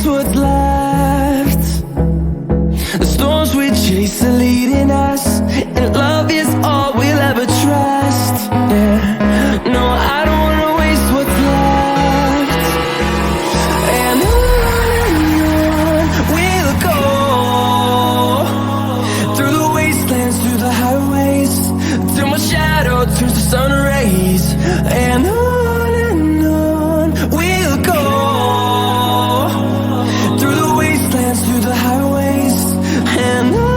waste what's left. The storms we chase are leading us, and love is all we'll ever trust. Yeah, no, I don't wanna waste what's left. And on we'll go, through the wastelands, through the highways, till my shadow turns to sun rays. And on we'll go, through the wastelands, through the highways, and on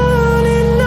we'll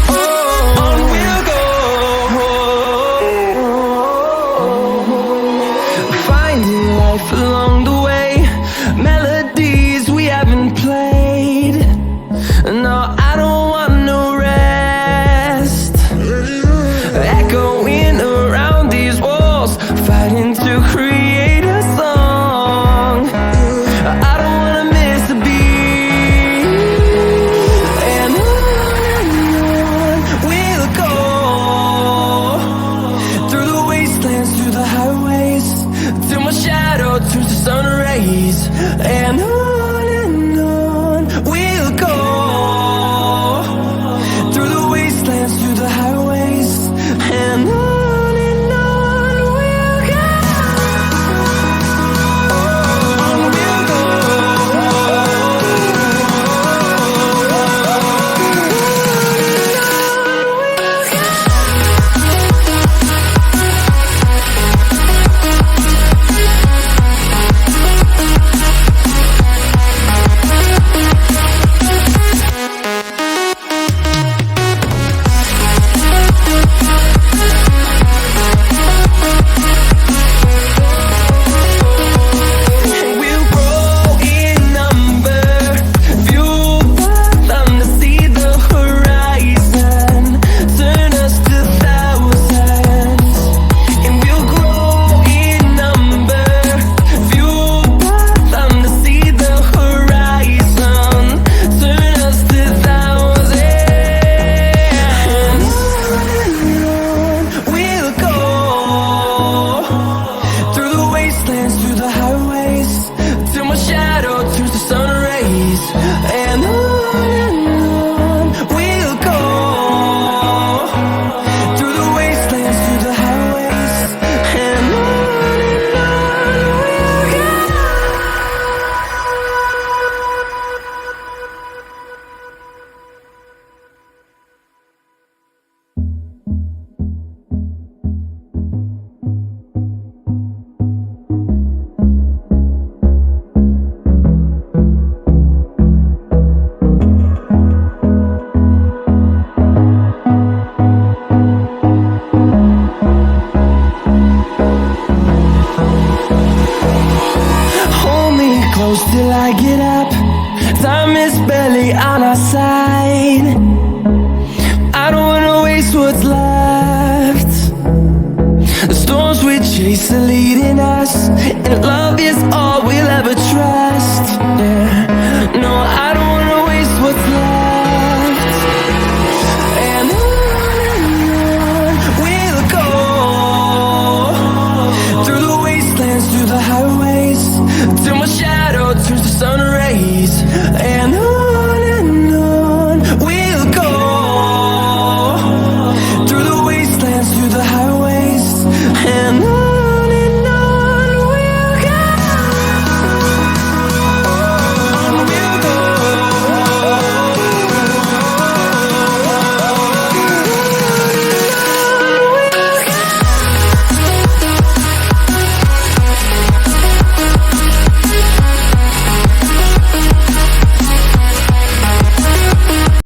go. On we'll go. Finding life along the way, melodies we haven't played. No, I don't want no rest. Echoing around these walls, fighting to create a song. I don't wanna miss a beat. And on we'll go, through the wastelands, through the highways, till my shadow turns to sun rays. And on we'll go, through the wastelands, through the highways, and on we'll go. On we'll go. We'll grow in number, fuel them to see the horizon, turn us to thousands. And we'll grow in number, fuel them to see the horizon, turn us to thousands. And on we'll go, through the wastelands, through the highways, till my shadow turns to sun rays. And on we'll go, through the wastelands, through the highways, and on we'll go. Hold me close till I get up. Time is barely on our side. I don't wanna waste what's left. The storms we chase are leading us, and love is all we'll ever trust. Yeah, no, I don't wanna waste what's left. And on we'll go, through the wastelands, through the highways, till my shadow turns to sun rays.